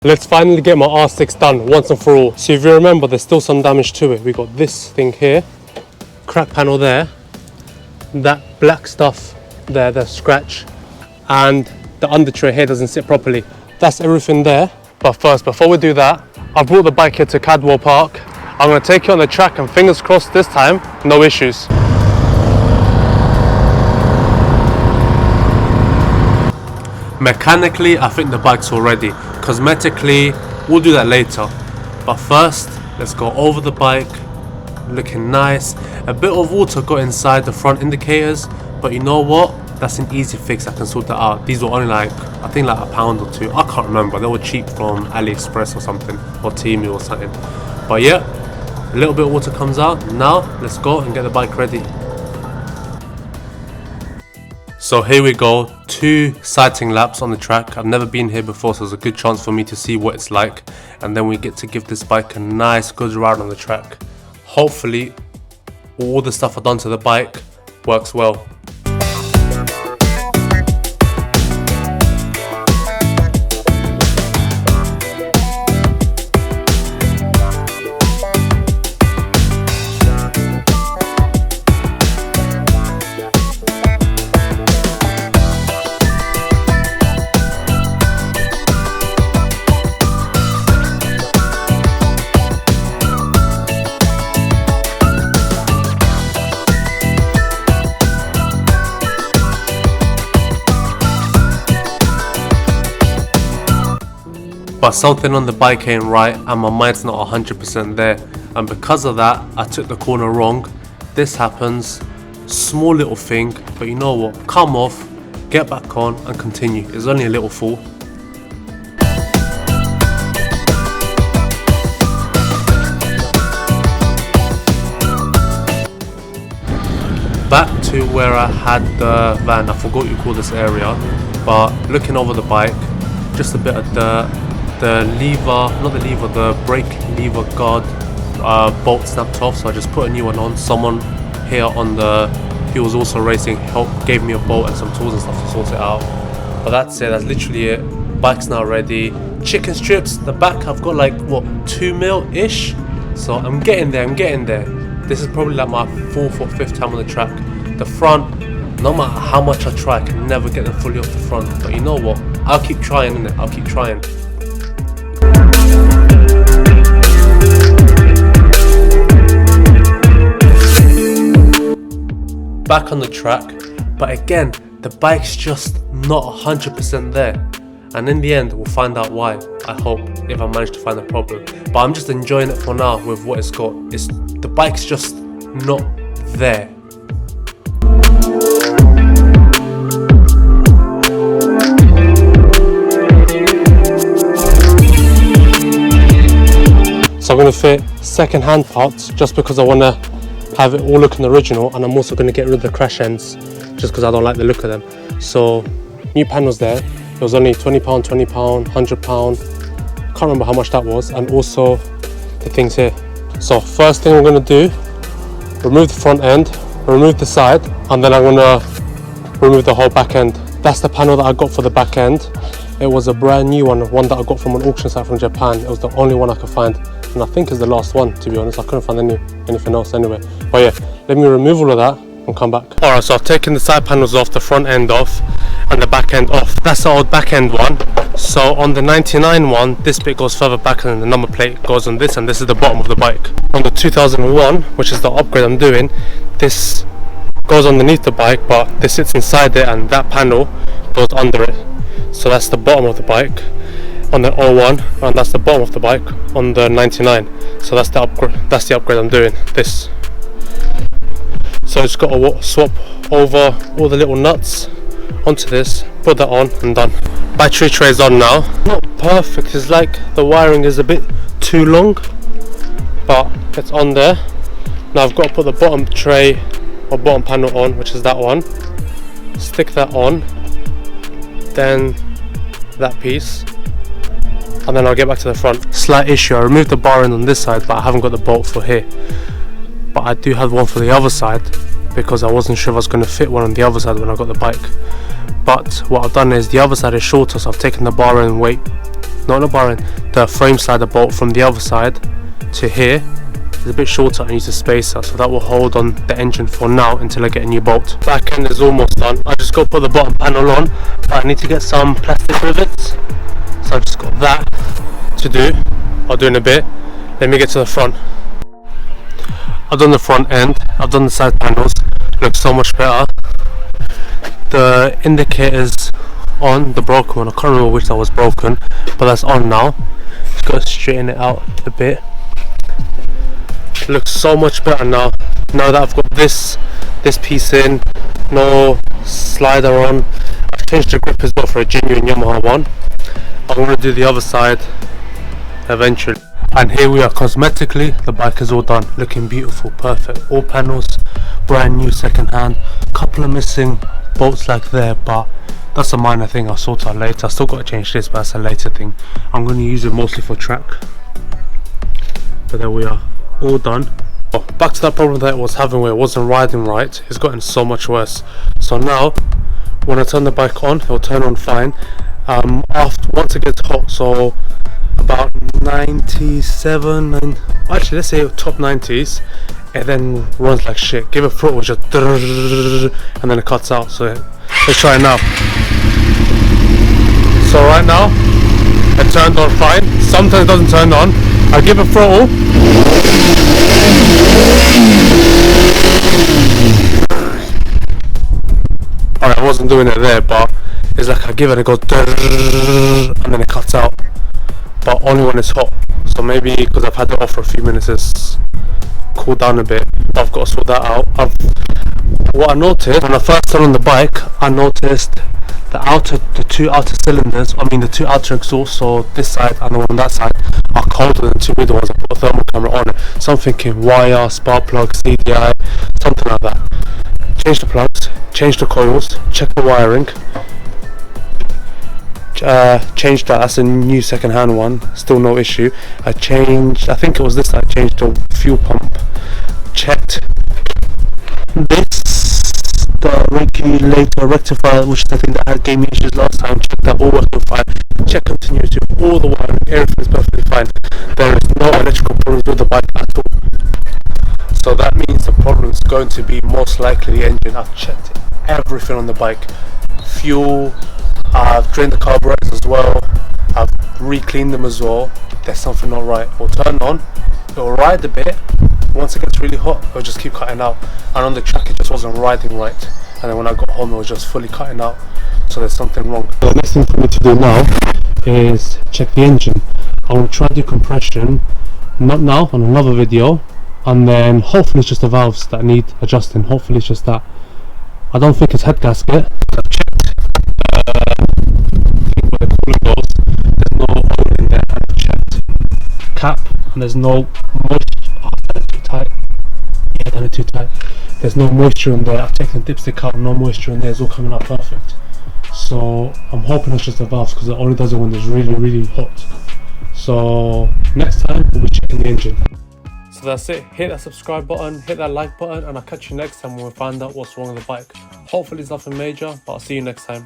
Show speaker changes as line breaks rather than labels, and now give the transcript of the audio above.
Let's finally get my R6 done once and for all. So if you remember, there's still some damage to it. We got this thing here, crack panel there, that black stuff there, the scratch, and the under tray here doesn't sit properly. That's everything there. But first, before we do that, I brought the bike here to Cadwell Park. I'm going to take it on the track and fingers crossed this time, no issues. Mechanically, I think the bike's all ready. Cosmetically, we'll do that later. But first, let's go over the bike. Looking nice. A bit of water got inside the front indicators, but you know what? That's an easy fix. I can sort that out. These were only like, I think like £1 or £2. I can't remember. They were cheap from AliExpress or something, or Temu or something. But yeah, a little bit of water comes out. Now, let's go and get the bike ready. So here we go, 2 sighting laps on the track. I've never been here before, so it's a good chance for me to see what it's like. And then we get to give this bike a nice, good ride on the track. Hopefully, all the stuff I've done to the bike works well. But something on the bike ain't right and my mind's not 100% there, and because of that I took the corner wrong. This happens, small little thing, but you know what, come off, get back on and continue. It's only a little fall. Back to where I had the van. I forgot you call this area, but looking over the bike, just a bit of dirt. The lever, not the lever, the brake lever guard bolt snapped off, so I just put a new one on. Someone here on the, he was also racing, gave me a bolt and some tools and stuff to sort it out. But that's it, that's literally it. Bike's now ready. Chicken strips, the back I've got like what, 2 mil ish, so I'm getting there. This is probably like my 4th or 5th time on the track. The front, no matter how much I try, I can never get them fully off the front, but you know what, I'll keep trying, innit? I'll keep trying. Back on the track, but again, the bike's just not 100% there, and in the end we'll find out why, I hope, if I manage to find the problem. But I'm just enjoying it for now with what it's got. The bike's just not there. So I'm going to fit second-hand parts just because I want to have it all looking original, and I'm also going to get rid of the crash ends just because I don't like the look of them. So new panels there, it was only £20, £20, £100, can't remember how much that was, and also the things here. So first thing I'm going to do, remove the front end, remove the side, and then I'm going to remove the whole back end. That's the panel that I got for the back end. It was a brand new one that I got from an auction site from Japan. It was the only one I could find, and I think it's the last one, to be honest. I couldn't find anything else anyway. But yeah, let me remove all of that and come back. Alright, so I've taken the side panels off, the front end off, and the back end off. That's the old back end one. So on the 99 one, this bit goes further back and the number plate goes on this, and this is the bottom of the bike. On the 2001, which is the upgrade I'm doing, this goes underneath the bike, but this sits inside it, and that panel goes under it. So that's the bottom of the bike on the 01, and that's the bottom of the bike on the 99. So that's the upgrade I'm doing, this. So I just got to swap over all the little nuts onto this, put that on, and done. Battery tray's on now. Not perfect, it's like the wiring is a bit too long, but it's on there. Now I've got to put the bottom tray or bottom panel on, which is that one. Stick that on, then that piece, and then I'll get back to the front. Slight issue, I removed the bar end on this side, but I haven't got the bolt for here. But I do have one for the other side, because I wasn't sure if I was going to fit one on the other side when I got the bike. But what I've done is the other side is shorter, so I've taken the bar end weight, not the bar end, the frame slider bolt from the other side to here. It's a bit shorter and use a spacer, so that will hold on the engine for now until I get a new bolt. Back end is almost done. I just got to put the bottom panel on, but I need to get some plastic rivets, so I've just got that to do. I'll do in a bit. Let me get to the front. I've done the front end, I've done the side panels, looks so much better. The indicator's on, the broken one, I can't remember which that was broken, but that's on now. Just gotta straighten it out a bit. It looks so much better now that I've got this piece in, no slider on. I've changed the grip as well for a genuine Yamaha one. I'm going to do the other side eventually. And here we are, cosmetically the bike is all done, looking beautiful, perfect, all panels brand new, second hand. Couple of missing bolts like there, but that's a minor thing, I'll sort out later. I still got to change this, but that's a later thing. I'm going to use it mostly for track. But there we are, all done. Oh, back to that problem that it was having where it wasn't riding right. It's gotten so much worse. So now when I turn the bike on, it'll turn on fine. Once it gets hot, so about 97, actually let's say top 90s, it then runs like shit. Give it throttle, just and then it cuts out. So let's try it now. So right now it turned on fine. Sometimes it doesn't turn on. I give it throttle. Alright, I wasn't doing it there, but it's like I give it, it goes and then it cuts out, but only when it's hot. So maybe because I've had it off for a few minutes, it's cooled down a bit. I've got to sort that out. What I noticed when I first turned on the bike, I noticed the two outer cylinders, the two outer exhausts, so this side and the one on that side, are colder than the two middle ones. I put a thermal camera on it, so I'm thinking wire, spark plug, CDI, something like that. Change the plugs, change the coils, check the wiring, changed that. That's a new second hand one, still no issue. I think it was this, I changed the fuel pump, checked this, the regulator, rectifier, which I think that gave me issues last time. Check that, all working fine. Check continuity, all the wiring, everything is perfectly fine. There is no electrical problems with the bike at all. So that means the problem is going to be most likely the engine. I've checked everything on the bike, fuel, I've drained the carburetors as well, I've re-cleaned them as well. There's something not right. It'll turn on, it'll ride a bit, once it gets really hot it'll just keep cutting out, and on the track it just wasn't riding right, and then when I got home it was just fully cutting out. So there's something wrong. The next thing for me to do now is check the engine. I want to try to do compression, not now, on another video, and then hopefully it's just the valves that need adjusting. Hopefully it's just that. I don't think it's head gasket. I've checked where the coolant goes, there's no oil in there, and I've checked cap and there's no moisture. Oh, that is too tight. Yeah, that is too tight. There's no moisture in there. I've taken the dipstick out, no moisture in there, it's all coming out perfect. So I'm hoping it's just the valves, because it only does it when it's really, really hot. So next time we'll be checking the engine. So that's it. Hit that subscribe button, hit that like button, and I'll catch you next time when we find out what's wrong with the bike. Hopefully it's nothing major, but I'll see you next time.